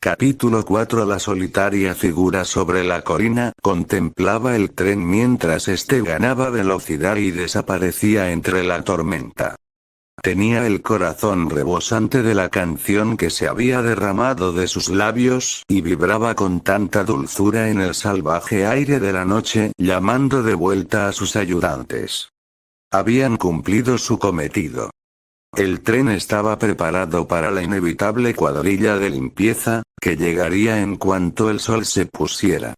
Capítulo 4. La solitaria figura sobre la colina contemplaba el tren mientras este ganaba velocidad y desaparecía entre la tormenta. Tenía el corazón rebosante de la canción que se había derramado de sus labios y vibraba con tanta dulzura en el salvaje aire de la noche, llamando de vuelta a sus ayudantes. Habían cumplido su cometido. El tren estaba preparado para la inevitable cuadrilla de limpieza, que llegaría en cuanto el sol se pusiera.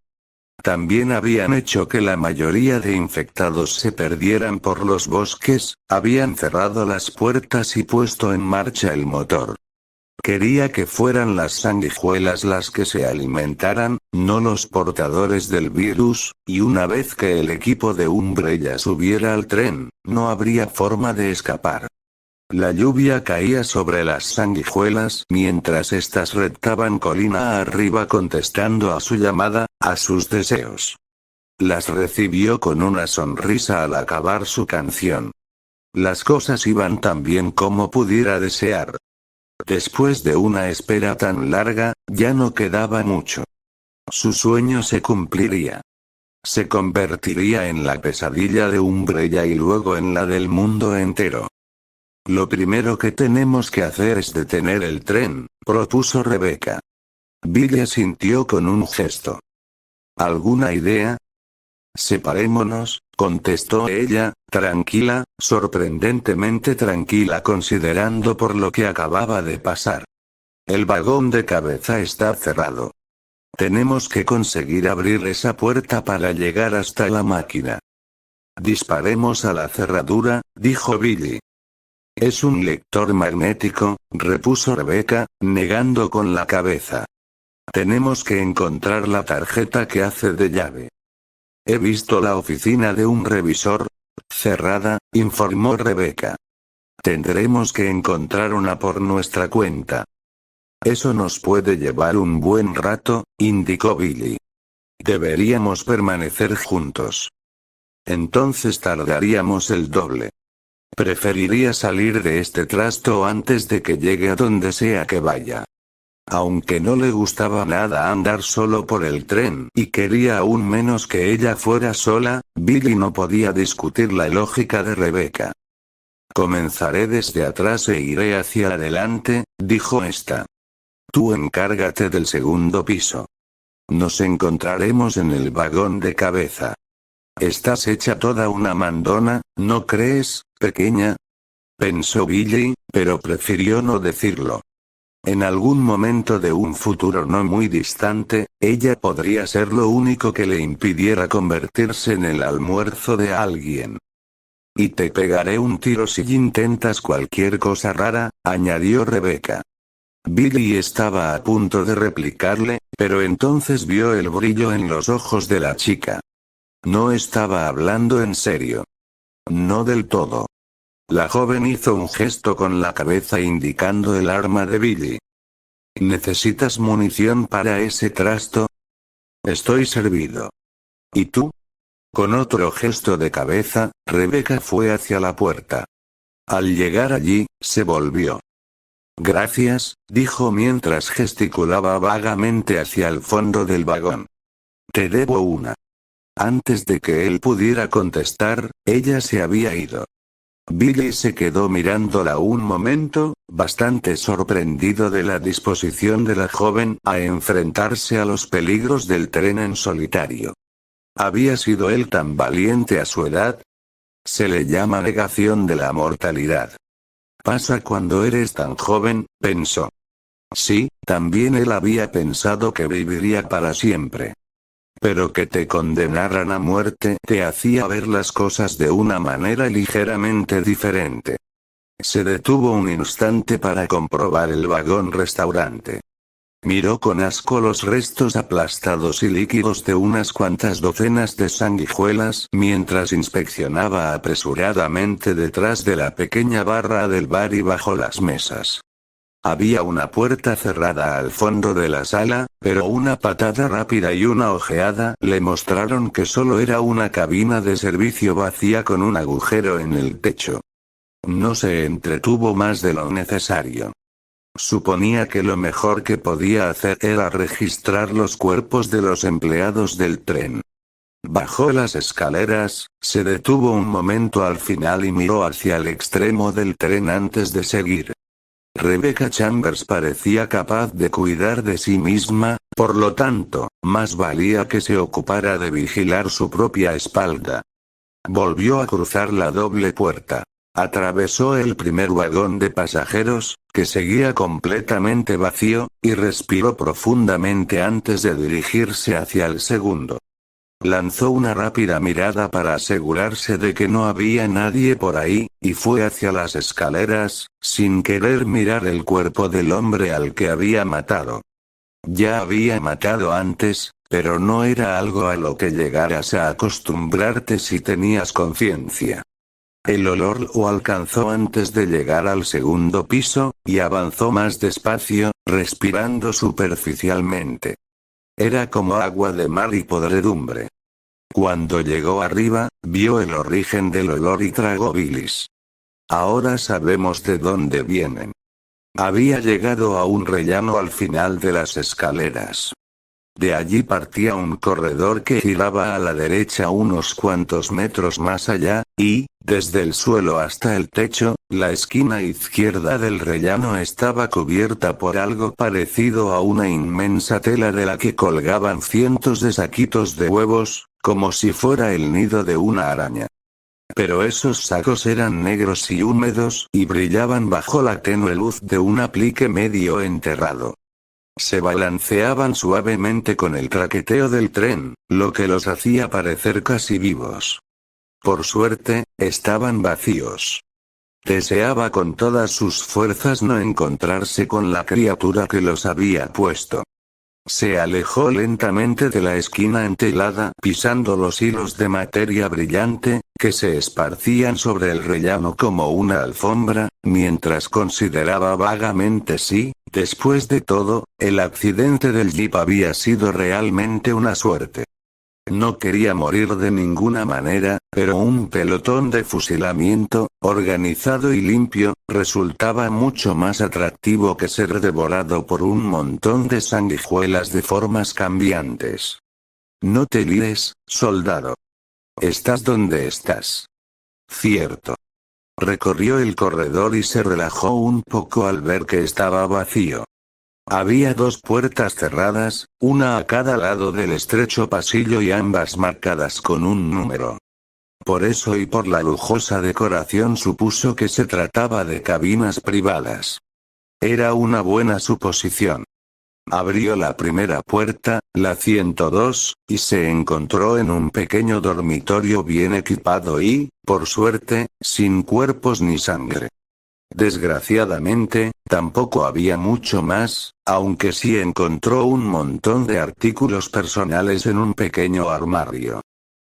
También habían hecho que la mayoría de infectados se perdieran por los bosques, habían cerrado las puertas y puesto en marcha el motor. Quería que fueran las sanguijuelas las que se alimentaran, no los portadores del virus, y una vez que el equipo de Umbrella subiera al tren, no habría forma de escapar. La lluvia caía sobre las sanguijuelas mientras éstas reptaban colina arriba contestando a su llamada, a sus deseos. Las recibió con una sonrisa al acabar su canción. Las cosas iban tan bien como pudiera desear. Después de una espera tan larga, ya no quedaba mucho. Su sueño se cumpliría. Se convertiría en la pesadilla de Umbrella y luego en la del mundo entero. Lo primero que tenemos que hacer es detener el tren, propuso Rebecca. Billy asintió con un gesto. ¿Alguna idea? Separémonos, contestó ella, tranquila, sorprendentemente tranquila considerando por lo que acababa de pasar. El vagón de cabeza está cerrado. Tenemos que conseguir abrir esa puerta para llegar hasta la máquina. Disparemos a la cerradura, dijo Billy. Es un lector magnético, repuso Rebecca, negando con la cabeza. Tenemos que encontrar la tarjeta que hace de llave. He visto la oficina de un revisor, cerrada, informó Rebecca. Tendremos que encontrar una por nuestra cuenta. Eso nos puede llevar un buen rato, indicó Billy. Deberíamos permanecer juntos. Entonces tardaríamos el doble. Preferiría salir de este trasto antes de que llegue a donde sea que vaya. Aunque no le gustaba nada andar solo por el tren y quería aún menos que ella fuera sola, Billy no podía discutir la lógica de Rebecca. Comenzaré desde atrás e iré hacia adelante, dijo esta. Tú encárgate del segundo piso. Nos encontraremos en el vagón de cabeza. Estás hecha toda una mandona, ¿no crees, pequeña? Pensó Billy, pero prefirió no decirlo. En algún momento de un futuro no muy distante, ella podría ser lo único que le impidiera convertirse en el almuerzo de alguien. Y te pegaré un tiro si intentas cualquier cosa rara, añadió Rebecca. Billy estaba a punto de replicarle, pero entonces vio el brillo en los ojos de la chica. No estaba hablando en serio. No del todo. La joven hizo un gesto con la cabeza indicando el arma de Billy. ¿Necesitas munición para ese trasto? Estoy servido. ¿Y tú? Con otro gesto de cabeza, Rebecca fue hacia la puerta. Al llegar allí, se volvió. Gracias, dijo mientras gesticulaba vagamente hacia el fondo del vagón. Te debo una. Antes de que él pudiera contestar, ella se había ido. Billy se quedó mirándola un momento, bastante sorprendido de la disposición de la joven a enfrentarse a los peligros del tren en solitario. ¿Había sido él tan valiente a su edad? Se le llama negación de la mortalidad. Pasa cuando eres tan joven, pensó. Sí, también él había pensado que viviría para siempre. Pero que te condenaran a muerte te hacía ver las cosas de una manera ligeramente diferente. Se detuvo un instante para comprobar el vagón restaurante. Miró con asco los restos aplastados y líquidos de unas cuantas docenas de sanguijuelas mientras inspeccionaba apresuradamente detrás de la pequeña barra del bar y bajo las mesas. Había una puerta cerrada al fondo de la sala, pero una patada rápida y una ojeada le mostraron que solo era una cabina de servicio vacía con un agujero en el techo. No se entretuvo más de lo necesario. Suponía que lo mejor que podía hacer era registrar los cuerpos de los empleados del tren. Bajó las escaleras, se detuvo un momento al final y miró hacia el extremo del tren antes de seguir. Rebecca Chambers parecía capaz de cuidar de sí misma, por lo tanto, más valía que se ocupara de vigilar su propia espalda. Volvió a cruzar la doble puerta. Atravesó el primer vagón de pasajeros, que seguía completamente vacío, y respiró profundamente antes de dirigirse hacia el segundo. Lanzó una rápida mirada para asegurarse de que no había nadie por ahí, y fue hacia las escaleras, sin querer mirar el cuerpo del hombre al que había matado. Ya había matado antes, pero no era algo a lo que llegaras a acostumbrarte si tenías conciencia. El olor lo alcanzó antes de llegar al segundo piso, y avanzó más despacio, respirando superficialmente. Era como agua de mar y podredumbre. Cuando llegó arriba, vio el origen del olor y tragó bilis. Ahora sabemos de dónde vienen. Había llegado a un rellano al final de las escaleras. De allí partía un corredor que giraba a la derecha unos cuantos metros más allá, y, desde el suelo hasta el techo, la esquina izquierda del rellano estaba cubierta por algo parecido a una inmensa tela de la que colgaban cientos de saquitos de huevos, como si fuera el nido de una araña. Pero esos sacos eran negros y húmedos y brillaban bajo la tenue luz de un aplique medio enterrado. Se balanceaban suavemente con el traqueteo del tren, lo que los hacía parecer casi vivos. Por suerte, estaban vacíos. Deseaba con todas sus fuerzas no encontrarse con la criatura que los había puesto. Se alejó lentamente de la esquina entelada, pisando los hilos de materia brillante, que se esparcían sobre el rellano como una alfombra, mientras consideraba vagamente si, después de todo, el accidente del jeep había sido realmente una suerte. No quería morir de ninguna manera, pero un pelotón de fusilamiento, organizado y limpio, resultaba mucho más atractivo que ser devorado por un montón de sanguijuelas de formas cambiantes. No te líes, soldado. Estás donde estás. Cierto. Recorrió el corredor y se relajó un poco al ver que estaba vacío. Había dos puertas cerradas, una a cada lado del estrecho pasillo y ambas marcadas con un número. Por eso y por la lujosa decoración supuso que se trataba de cabinas privadas. Era una buena suposición. Abrió la primera puerta, la 102, y se encontró en un pequeño dormitorio bien equipado y, por suerte, sin cuerpos ni sangre. Desgraciadamente, tampoco había mucho más, aunque sí encontró un montón de artículos personales en un pequeño armario.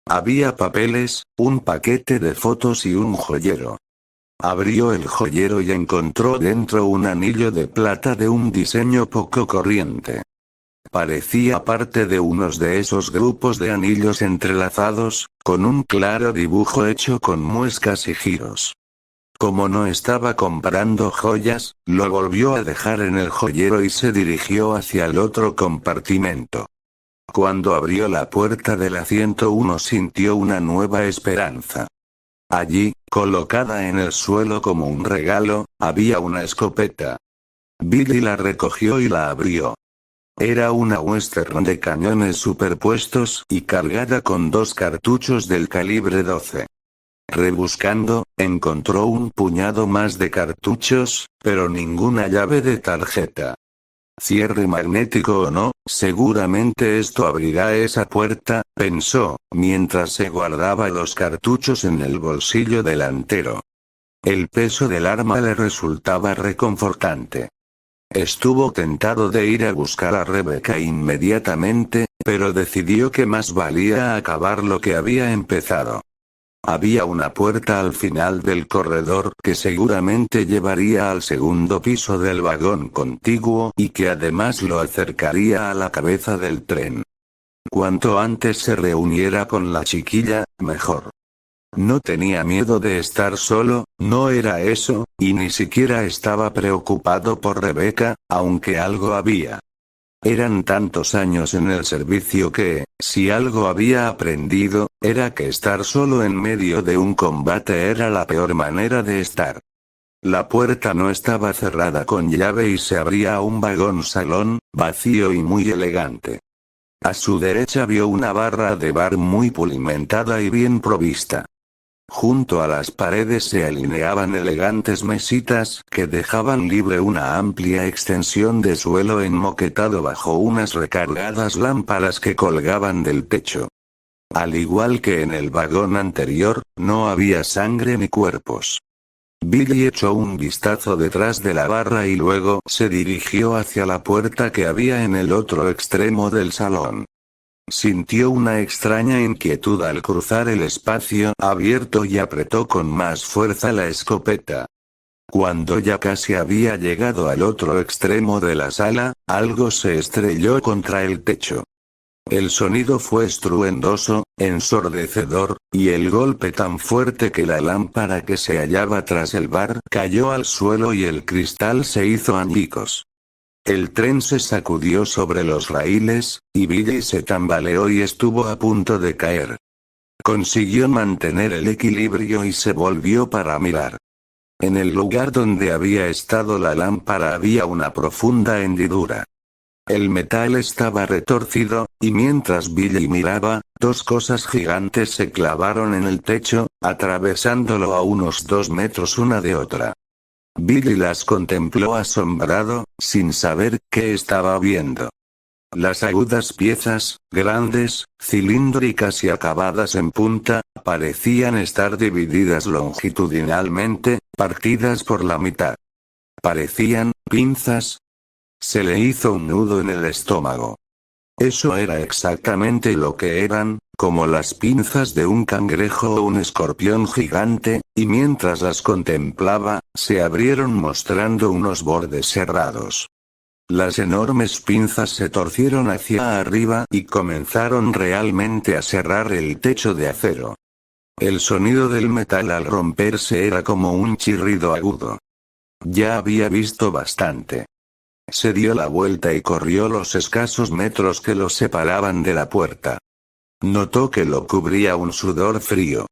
Había papeles, un paquete de fotos y un joyero. Abrió el joyero y encontró dentro un anillo de plata de un diseño poco corriente. Parecía parte de unos de esos grupos de anillos entrelazados, con un claro dibujo hecho con muescas y giros. Como no estaba comprando joyas, lo volvió a dejar en el joyero y se dirigió hacia el otro compartimento. Cuando abrió la puerta de la 101 sintió una nueva esperanza. Allí, colocada en el suelo como un regalo, había una escopeta. Billy la recogió y la abrió. Era una Western de cañones superpuestos y cargada con 2 cartuchos del calibre 12. Rebuscando, encontró un puñado más de cartuchos, pero ninguna llave de tarjeta. Cierre magnético o no, seguramente esto abrirá esa puerta, pensó, mientras se guardaba los cartuchos en el bolsillo delantero. El peso del arma le resultaba reconfortante. Estuvo tentado de ir a buscar a Rebecca inmediatamente, pero decidió que más valía acabar lo que había empezado. Había una puerta al final del corredor que seguramente llevaría al segundo piso del vagón contiguo y que además lo acercaría a la cabeza del tren. Cuanto antes se reuniera con la chiquilla, mejor. No tenía miedo de estar solo, no era eso, y ni siquiera estaba preocupado por Rebecca, aunque algo había. Eran tantos años en el servicio que, si algo había aprendido, era que estar solo en medio de un combate era la peor manera de estar. La puerta no estaba cerrada con llave y se abría a un vagón salón, vacío y muy elegante. A su derecha vio una barra de bar muy pulimentada y bien provista. Junto a las paredes se alineaban elegantes mesitas que dejaban libre una amplia extensión de suelo enmoquetado bajo unas recargadas lámparas que colgaban del techo. Al igual que en el vagón anterior, no había sangre ni cuerpos. Billy echó un vistazo detrás de la barra y luego se dirigió hacia la puerta que había en el otro extremo del salón. Sintió una extraña inquietud al cruzar el espacio abierto y apretó con más fuerza la escopeta. Cuando ya casi había llegado al otro extremo de la sala, algo se estrelló contra el techo. El sonido fue estruendoso, ensordecedor, y el golpe tan fuerte que la lámpara que se hallaba tras el bar cayó al suelo y el cristal se hizo añicos. El tren se sacudió sobre los raíles, y Billy se tambaleó y estuvo a punto de caer. Consiguió mantener el equilibrio y se volvió para mirar. En el lugar donde había estado la lámpara había una profunda hendidura. El metal estaba retorcido, y mientras Billy miraba, dos cosas gigantes se clavaron en el techo, atravesándolo a unos 2 metros una de otra. Billy las contempló asombrado, sin saber qué estaba viendo. Las agudas piezas, grandes, cilíndricas y acabadas en punta, parecían estar divididas longitudinalmente, partidas por la mitad. Parecían pinzas. Se le hizo un nudo en el estómago. Eso era exactamente lo que eran, como las pinzas de un cangrejo o un escorpión gigante, y mientras las contemplaba, se abrieron mostrando unos bordes cerrados. Las enormes pinzas se torcieron hacia arriba y comenzaron realmente a serrar el techo de acero. El sonido del metal al romperse era como un chirrido agudo. Ya había visto bastante. Se dio la vuelta y corrió los escasos metros que lo separaban de la puerta. Notó que lo cubría un sudor frío.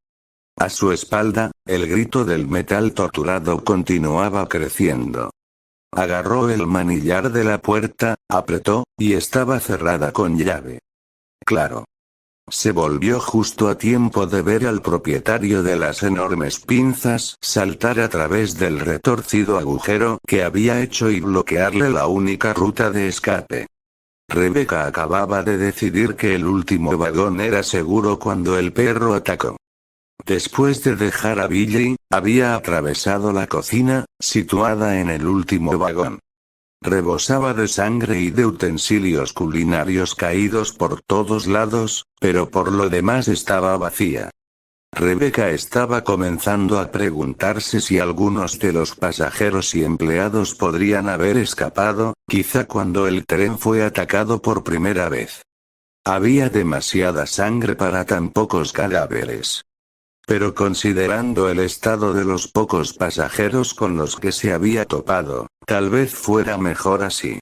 A su espalda, el grito del metal torturado continuaba creciendo. Agarró el manillar de la puerta, apretó, y estaba cerrada con llave. Claro. Se volvió justo a tiempo de ver al propietario de las enormes pinzas saltar a través del retorcido agujero que había hecho y bloquearle la única ruta de escape. Rebecca acababa de decidir que el último vagón era seguro cuando el perro atacó. Después de dejar a Billy, había atravesado la cocina, situada en el último vagón. Rebosaba de sangre y de utensilios culinarios caídos por todos lados, pero por lo demás estaba vacía. Rebecca estaba comenzando a preguntarse si algunos de los pasajeros y empleados podrían haber escapado, quizá cuando el tren fue atacado por primera vez. Había demasiada sangre para tan pocos cadáveres. Pero considerando el estado de los pocos pasajeros con los que se había topado, tal vez fuera mejor así.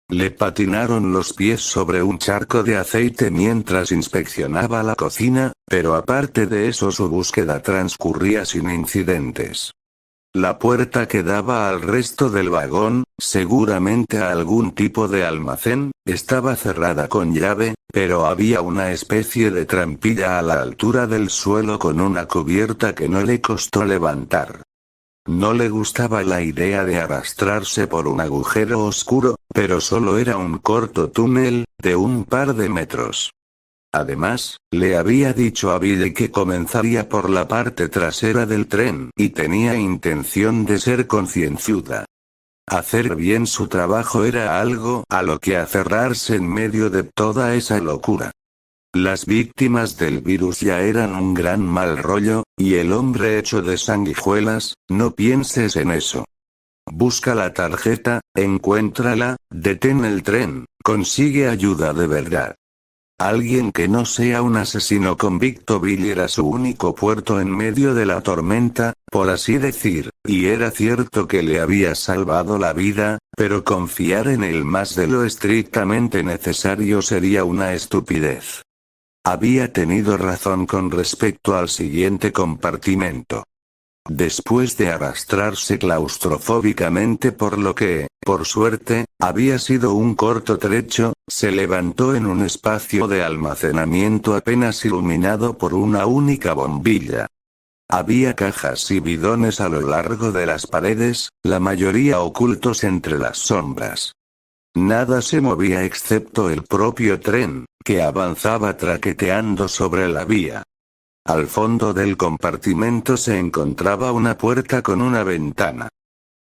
Le patinaron los pies sobre un charco de aceite mientras inspeccionaba la cocina, pero aparte de eso su búsqueda transcurría sin incidentes. La puerta que daba al resto del vagón, seguramente a algún tipo de almacén, estaba cerrada con llave, pero había una especie de trampilla a la altura del suelo con una cubierta que no le costó levantar. No le gustaba la idea de arrastrarse por un agujero oscuro, pero solo era un corto túnel, de un par de metros. Además, le había dicho a Billy que comenzaría por la parte trasera del tren y tenía intención de ser concienzuda. Hacer bien su trabajo era algo a lo que aferrarse en medio de toda esa locura. Las víctimas del virus ya eran un gran mal rollo, y el hombre hecho de sanguijuelas, no pienses en eso. Busca la tarjeta, encuéntrala, detén el tren, consigue ayuda de verdad. Alguien que no sea un asesino convicto. Billy era su único puerto en medio de la tormenta, por así decir, y era cierto que le había salvado la vida, pero confiar en él más de lo estrictamente necesario sería una estupidez. Había tenido razón con respecto al siguiente compartimento. Después de arrastrarse claustrofóbicamente por lo que, por suerte, había sido un corto trecho, se levantó en un espacio de almacenamiento apenas iluminado por una única bombilla. Había cajas y bidones a lo largo de las paredes, la mayoría ocultos entre las sombras. Nada se movía excepto el propio tren, que avanzaba traqueteando sobre la vía. Al fondo del compartimento se encontraba una puerta con una ventana.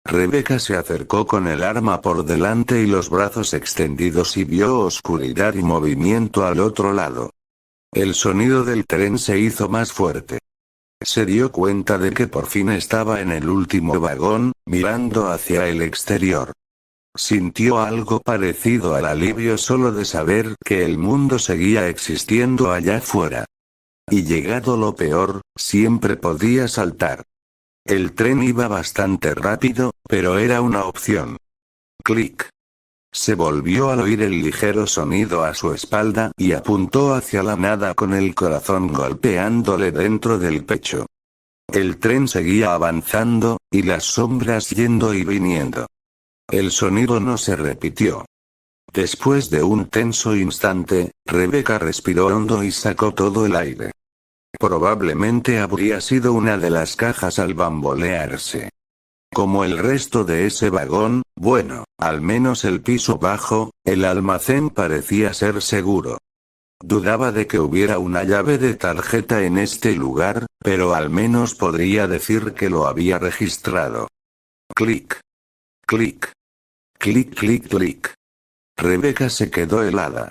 Rebecca se acercó con el arma por delante y los brazos extendidos y vio oscuridad y movimiento al otro lado. El sonido del tren se hizo más fuerte. Se dio cuenta de que por fin estaba en el último vagón, mirando hacia el exterior. Sintió algo parecido al alivio solo de saber que el mundo seguía existiendo allá afuera. Y llegado lo peor, siempre podía saltar. El tren iba bastante rápido, pero era una opción. Clic. Se volvió al oír el ligero sonido a su espalda y apuntó hacia la nada con el corazón golpeándole dentro del pecho. El tren seguía avanzando, y las sombras yendo y viniendo. El sonido no se repitió. Después de un tenso instante, Rebecca respiró hondo y sacó todo el aire. Probablemente habría sido una de las cajas al bambolearse. Como el resto de ese vagón, bueno, al menos el piso bajo, el almacén parecía ser seguro. Dudaba de que hubiera una llave de tarjeta en este lugar, pero al menos podría decir que lo había registrado. Clic. Clic. Clic, clic, clic. Rebecca se quedó helada.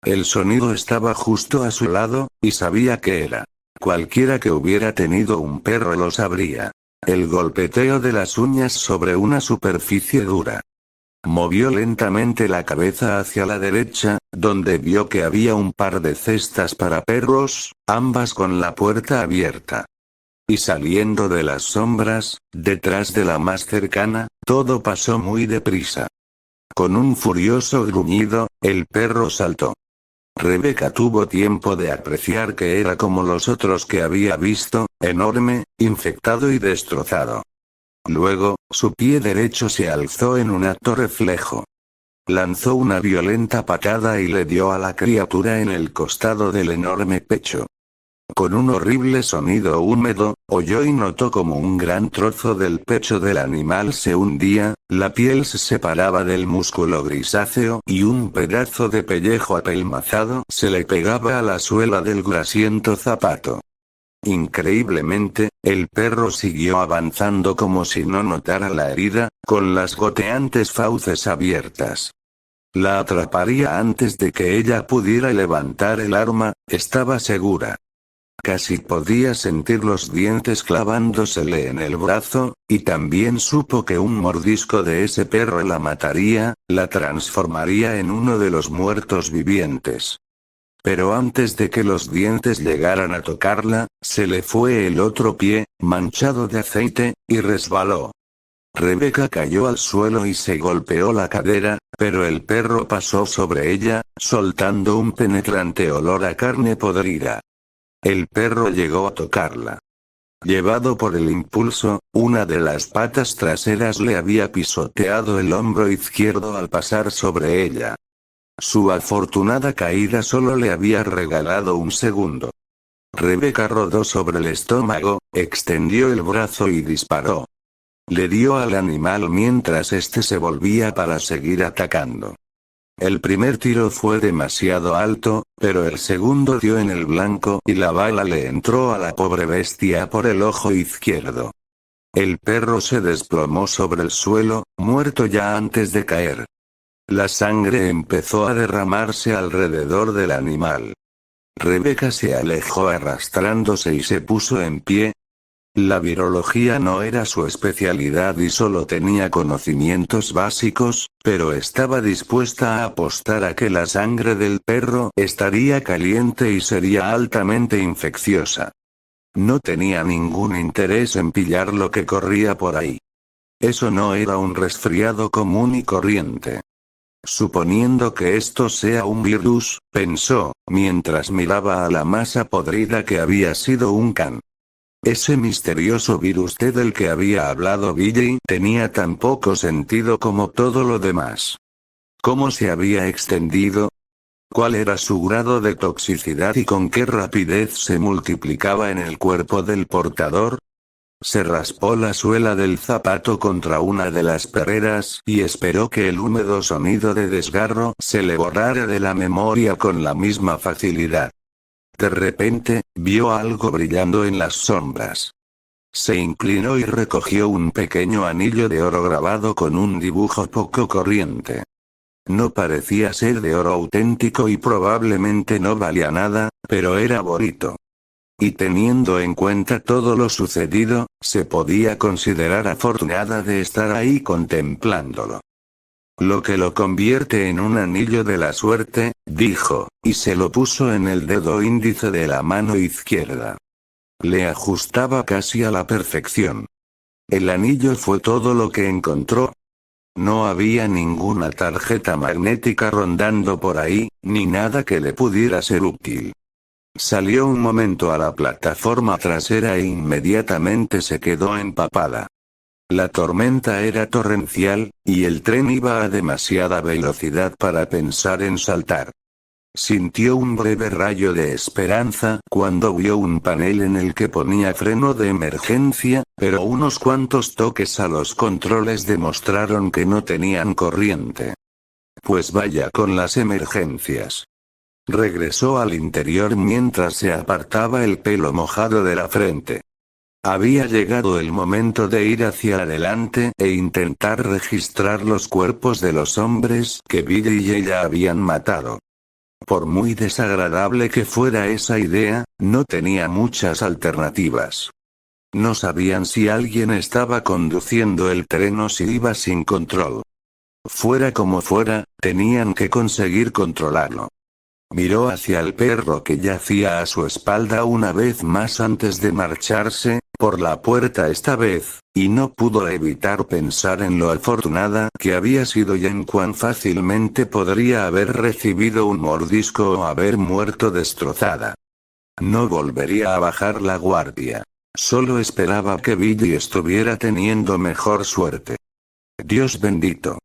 El sonido estaba justo a su lado, y sabía que era. Cualquiera que hubiera tenido un perro lo sabría. El golpeteo de las uñas sobre una superficie dura. Movió lentamente la cabeza hacia la derecha, donde vio que había un par de cestas para perros, ambas con la puerta abierta. Y saliendo de las sombras, detrás de la más cercana, todo pasó muy deprisa. Con un furioso gruñido, el perro saltó. Rebecca tuvo tiempo de apreciar que era como los otros que había visto, enorme, infectado y destrozado. Luego, su pie derecho se alzó en un acto reflejo. Lanzó una violenta patada y le dio a la criatura en el costado del enorme pecho. Con un horrible sonido húmedo, oyó y notó como un gran trozo del pecho del animal se hundía, la piel se separaba del músculo grisáceo y un pedazo de pellejo apelmazado se le pegaba a la suela del grasiento zapato. Increíblemente, el perro siguió avanzando como si no notara la herida, con las goteantes fauces abiertas. La atraparía antes de que ella pudiera levantar el arma, estaba segura. Casi podía sentir los dientes clavándosele en el brazo, y también supo que un mordisco de ese perro la mataría, la transformaría en uno de los muertos vivientes. Pero antes de que los dientes llegaran a tocarla, se le fue el otro pie, manchado de aceite, y resbaló. Rebecca cayó al suelo y se golpeó la cadera, pero el perro pasó sobre ella, soltando un penetrante olor a carne podrida. El perro llegó a tocarla. Llevado por el impulso, una de las patas traseras le había pisoteado el hombro izquierdo al pasar sobre ella. Su afortunada caída solo le había regalado un segundo. Rebecca rodó sobre el estómago, extendió el brazo y disparó. Le dio al animal mientras este se volvía para seguir atacando. El primer tiro fue demasiado alto, pero el segundo dio en el blanco y la bala le entró a la pobre bestia por el ojo izquierdo. El perro se desplomó sobre el suelo, muerto ya antes de caer. La sangre empezó a derramarse alrededor del animal. Rebecca se alejó arrastrándose y se puso en pie. La virología no era su especialidad y solo tenía conocimientos básicos, pero estaba dispuesta a apostar a que la sangre del perro estaría caliente y sería altamente infecciosa. No tenía ningún interés en pillar lo que corría por ahí. Eso no era un resfriado común y corriente. Suponiendo que esto sea un virus, pensó, mientras miraba a la masa podrida que había sido un can. Ese misterioso virus T del que había hablado Billy tenía tan poco sentido como todo lo demás. ¿Cómo se había extendido? ¿Cuál era su grado de toxicidad y con qué rapidez se multiplicaba en el cuerpo del portador? Se raspó la suela del zapato contra una de las perreras y esperó que el húmedo sonido de desgarro se le borrara de la memoria con la misma facilidad. De repente, vio algo brillando en las sombras. Se inclinó y recogió un pequeño anillo de oro grabado con un dibujo poco corriente. No parecía ser de oro auténtico y probablemente no valía nada, pero era bonito. Y teniendo en cuenta todo lo sucedido, se podía considerar afortunada de estar ahí contemplándolo. Lo que lo convierte en un anillo de la suerte, dijo, y se lo puso en el dedo índice de la mano izquierda. Le ajustaba casi a la perfección. El anillo fue todo lo que encontró. No había ninguna tarjeta magnética rondando por ahí, ni nada que le pudiera ser útil. Salió un momento a la plataforma trasera e inmediatamente se quedó empapada. La tormenta era torrencial, y el tren iba a demasiada velocidad para pensar en saltar. Sintió un breve rayo de esperanza cuando vio un panel en el que ponía freno de emergencia, pero unos cuantos toques a los controles demostraron que no tenían corriente. Pues vaya con las emergencias. Regresó al interior mientras se apartaba el pelo mojado de la frente. Había llegado el momento de ir hacia adelante e intentar registrar los cuerpos de los hombres que Billy y ella habían matado. Por muy desagradable que fuera esa idea, no tenía muchas alternativas. No sabían si alguien estaba conduciendo el tren o si iba sin control. Fuera como fuera, tenían que conseguir controlarlo. Miró hacia el perro que yacía a su espalda una vez más antes de marcharse, por la puerta esta vez, y no pudo evitar pensar en lo afortunada que había sido y en cuán fácilmente podría haber recibido un mordisco o haber muerto destrozada. No volvería a bajar la guardia. Solo esperaba que Billy estuviera teniendo mejor suerte. Dios bendito.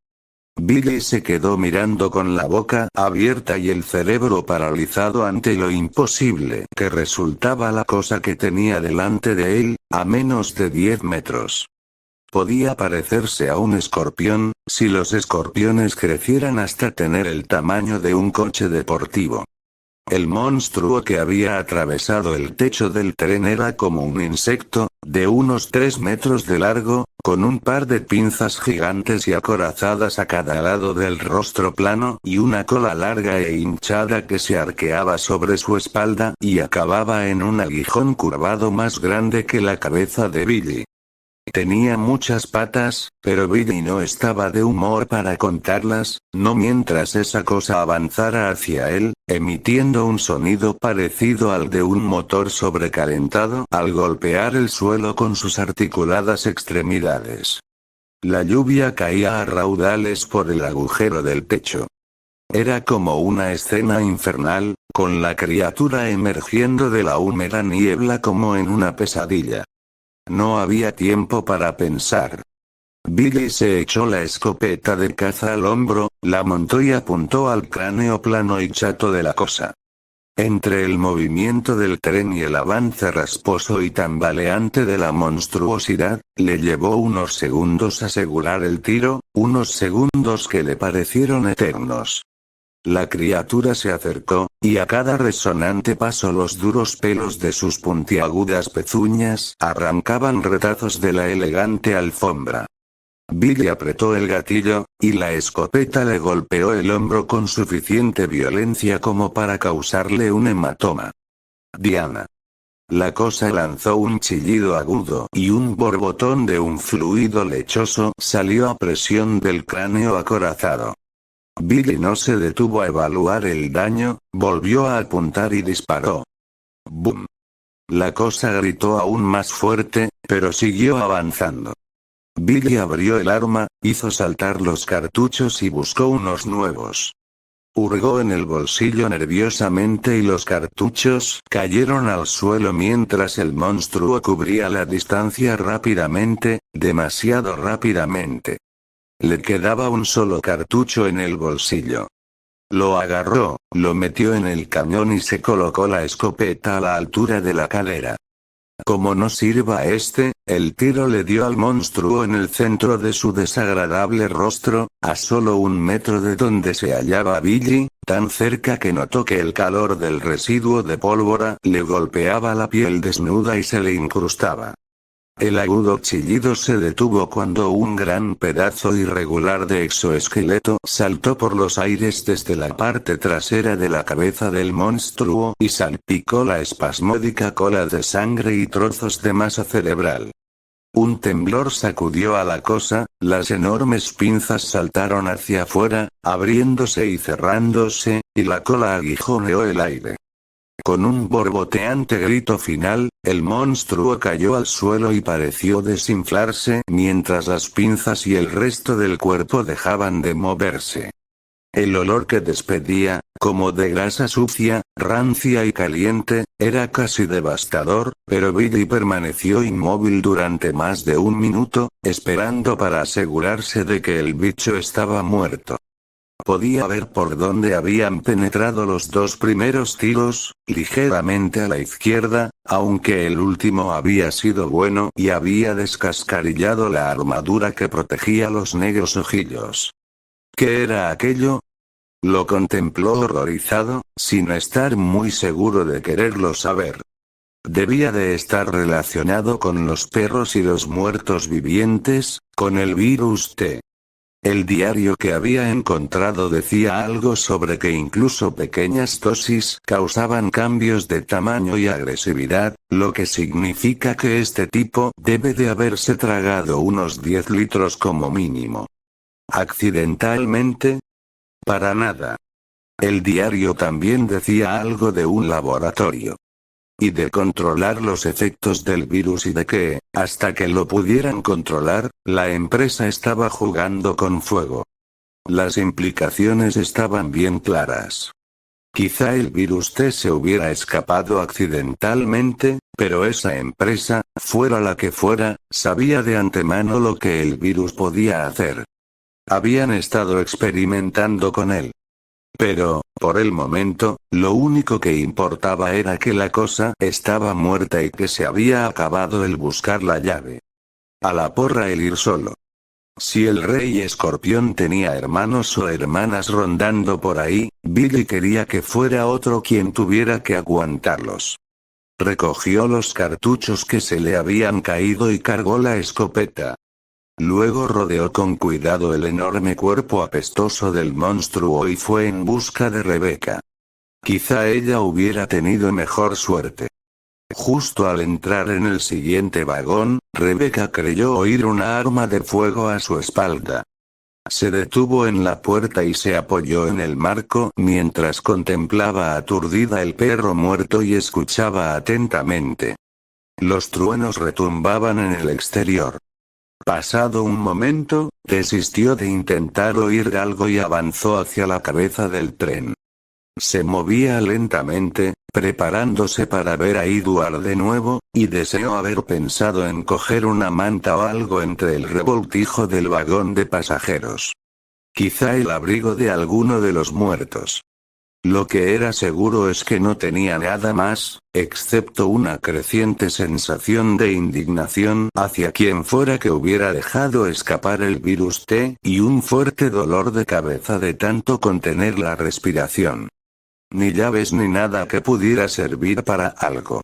Billy se quedó mirando con la boca abierta y el cerebro paralizado ante lo imposible que resultaba la cosa que tenía delante de él, a menos de 10 metros. Podía parecerse a un escorpión, si los escorpiones crecieran hasta tener el tamaño de un coche deportivo. El monstruo que había atravesado el techo del tren era como un insecto, de unos 3 metros de largo, con un par de pinzas gigantes y acorazadas a cada lado del rostro plano y una cola larga e hinchada que se arqueaba sobre su espalda y acababa en un aguijón curvado más grande que la cabeza de Billy. Tenía muchas patas, pero Billy no estaba de humor para contarlas, no mientras esa cosa avanzara hacia él, emitiendo un sonido parecido al de un motor sobrecalentado al golpear el suelo con sus articuladas extremidades. La lluvia caía a raudales por el agujero del techo. Era como una escena infernal, con la criatura emergiendo de la húmeda niebla como en una pesadilla. No había tiempo para pensar. Billy se echó la escopeta de caza al hombro, la montó y apuntó al cráneo plano y chato de la cosa. Entre el movimiento del tren y el avance rasposo y tambaleante de la monstruosidad, le llevó unos segundos asegurar el tiro, unos segundos que le parecieron eternos. La criatura se acercó, y a cada resonante paso los duros pelos de sus puntiagudas pezuñas arrancaban retazos de la elegante alfombra. Billy apretó el gatillo, y la escopeta le golpeó el hombro con suficiente violencia como para causarle un hematoma. Diana. La cosa lanzó un chillido agudo y un borbotón de un fluido lechoso salió a presión del cráneo acorazado. Billy no se detuvo a evaluar el daño, volvió a apuntar y disparó. ¡Bum! La cosa gritó aún más fuerte, pero siguió avanzando. Billy abrió el arma, hizo saltar los cartuchos y buscó unos nuevos. Hurgó en el bolsillo nerviosamente y los cartuchos cayeron al suelo mientras el monstruo cubría la distancia rápidamente, demasiado rápidamente. Le quedaba un solo cartucho en el bolsillo. Lo agarró, lo metió en el cañón y se colocó la escopeta a la altura de la cadera. Como no sirva el tiro le dio al monstruo en el centro de su desagradable rostro, a solo 1 metro de donde se hallaba Billy, tan cerca que notó que el calor del residuo de pólvora le golpeaba la piel desnuda y se le incrustaba. El agudo chillido se detuvo cuando un gran pedazo irregular de exoesqueleto saltó por los aires desde la parte trasera de la cabeza del monstruo y salpicó la espasmódica cola de sangre y trozos de masa cerebral. Un temblor sacudió a la cosa, las enormes pinzas saltaron hacia afuera, abriéndose y cerrándose, y la cola aguijoneó el aire. Con un borboteante grito final, el monstruo cayó al suelo y pareció desinflarse mientras las pinzas y el resto del cuerpo dejaban de moverse. El olor que despedía, como de grasa sucia, rancia y caliente, era casi devastador, pero Billy permaneció inmóvil durante más de 1 minuto, esperando para asegurarse de que el bicho estaba muerto. Podía ver por dónde habían penetrado los 2 primeros tiros, ligeramente a la izquierda, aunque el último había sido bueno y había descascarillado la armadura que protegía los negros ojillos. ¿Qué era aquello? Lo contempló horrorizado, sin estar muy seguro de quererlo saber. Debía de estar relacionado con los perros y los muertos vivientes, con el virus T. El diario que había encontrado decía algo sobre que incluso pequeñas dosis causaban cambios de tamaño y agresividad, lo que significa que este tipo debe de haberse tragado unos 10 litros como mínimo. ¿Accidentalmente? Para nada. El diario también decía algo de un laboratorio. Y de controlar los efectos del virus y de que, hasta que lo pudieran controlar, la empresa estaba jugando con fuego. Las implicaciones estaban bien claras. Quizá el virus T se hubiera escapado accidentalmente, pero esa empresa, fuera la que fuera, sabía de antemano lo que el virus podía hacer. Habían estado experimentando con él. Pero, por el momento, lo único que importaba era que la cosa estaba muerta y que se había acabado el buscar la llave. A la porra el ir solo. Si el rey escorpión tenía hermanos o hermanas rondando por ahí, Billy quería que fuera otro quien tuviera que aguantarlos. Recogió los cartuchos que se le habían caído y cargó la escopeta. Luego rodeó con cuidado el enorme cuerpo apestoso del monstruo y fue en busca de Rebecca. Quizá ella hubiera tenido mejor suerte. Justo al entrar en el siguiente vagón, Rebecca creyó oír una arma de fuego a su espalda. Se detuvo en la puerta y se apoyó en el marco mientras contemplaba aturdida el perro muerto y escuchaba atentamente. Los truenos retumbaban en el exterior. Pasado un momento, desistió de intentar oír algo y avanzó hacia la cabeza del tren. Se movía lentamente, preparándose para ver a Edward de nuevo, y deseó haber pensado en coger una manta o algo entre el revoltijo del vagón de pasajeros. Quizá el abrigo de alguno de los muertos. Lo que era seguro es que no tenía nada más, excepto una creciente sensación de indignación hacia quien fuera que hubiera dejado escapar el virus T y un fuerte dolor de cabeza de tanto contener la respiración. Ni llaves ni nada que pudiera servir para algo.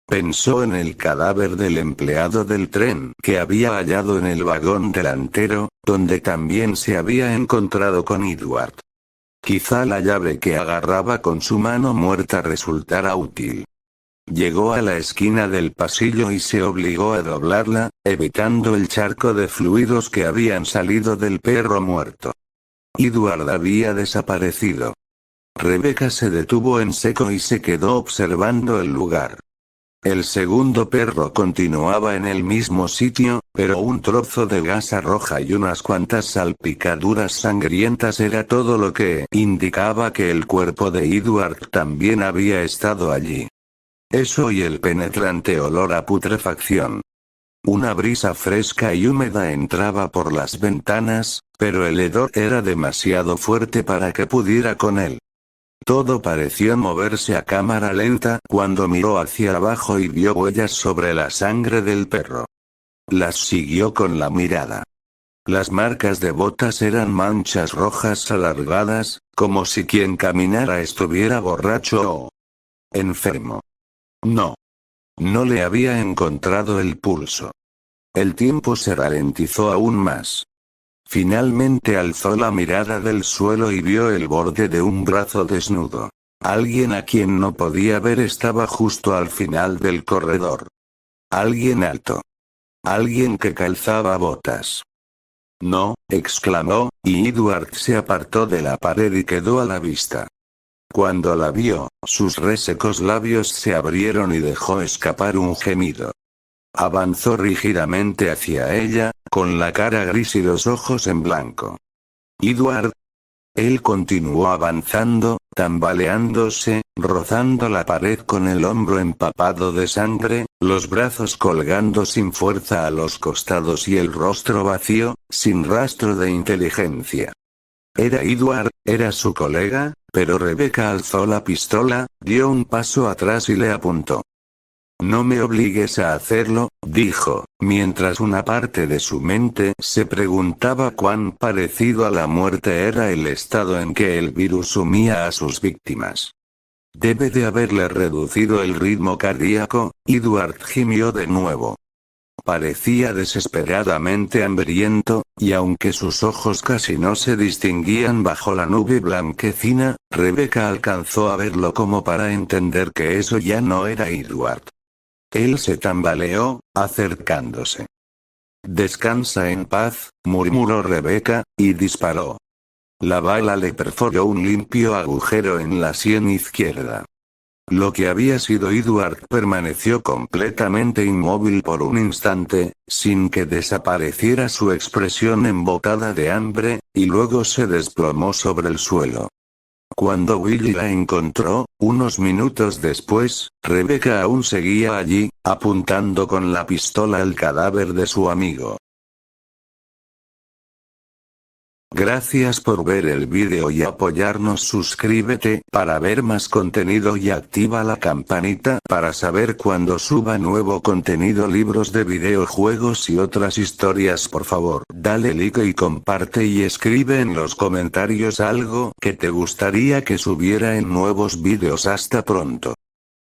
Pensó en el cadáver del empleado del tren que había hallado en el vagón delantero, donde también se había encontrado con Edward. Quizá la llave que agarraba con su mano muerta resultara útil. Llegó a la esquina del pasillo y se obligó a doblarla, evitando el charco de fluidos que habían salido del perro muerto. Edward había desaparecido. Rebecca se detuvo en seco y se quedó observando el lugar. El segundo perro continuaba en el mismo sitio, pero un trozo de gasa roja y unas cuantas salpicaduras sangrientas era todo lo que indicaba que el cuerpo de Edward también había estado allí. Eso y el penetrante olor a putrefacción. Una brisa fresca y húmeda entraba por las ventanas, pero el hedor era demasiado fuerte para que pudiera con él. Todo pareció moverse a cámara lenta cuando miró hacia abajo y vio huellas sobre la sangre del perro. Las siguió con la mirada. Las marcas de botas eran manchas rojas alargadas, como si quien caminara estuviera borracho o enfermo. No. No le había encontrado el pulso. El tiempo se ralentizó aún más. Finalmente alzó la mirada del suelo y vio el borde de un brazo desnudo. Alguien a quien no podía ver estaba justo al final del corredor. Alguien alto. Alguien que calzaba botas. No, exclamó, y Edward se apartó de la pared y quedó a la vista. Cuando la vio, sus resecos labios se abrieron y dejó escapar un gemido. Avanzó rígidamente hacia ella, con la cara gris y los ojos en blanco. Edward. Él continuó avanzando, tambaleándose, rozando la pared con el hombro empapado de sangre, los brazos colgando sin fuerza a los costados y el rostro vacío, sin rastro de inteligencia. Era Edward, era su colega, pero Rebecca alzó la pistola, dio un paso atrás y le apuntó. No me obligues a hacerlo, dijo, mientras una parte de su mente se preguntaba cuán parecido a la muerte era el estado en que el virus sumía a sus víctimas. Debe de haberle reducido el ritmo cardíaco. Edward gimió de nuevo. Parecía desesperadamente hambriento, y aunque sus ojos casi no se distinguían bajo la nube blanquecina, Rebecca alcanzó a verlo como para entender que eso ya no era Edward. Él se tambaleó, acercándose. «Descansa en paz», murmuró Rebecca, y disparó. La bala le perforó un limpio agujero en la sien izquierda. Lo que había sido Edward permaneció completamente inmóvil por un instante, sin que desapareciera su expresión embotada de hambre, y luego se desplomó sobre el suelo. Cuando Willie la encontró, unos minutos después, Rebecca aún seguía allí, apuntando con la pistola al cadáver de su amigo. Gracias por ver el vídeo y apoyarnos. Suscríbete para ver más contenido y activa la campanita para saber cuando suba nuevo contenido, libros de videojuegos y otras historias. Por favor, dale like y comparte y escribe en los comentarios algo que te gustaría que subiera en nuevos vídeos. Hasta pronto.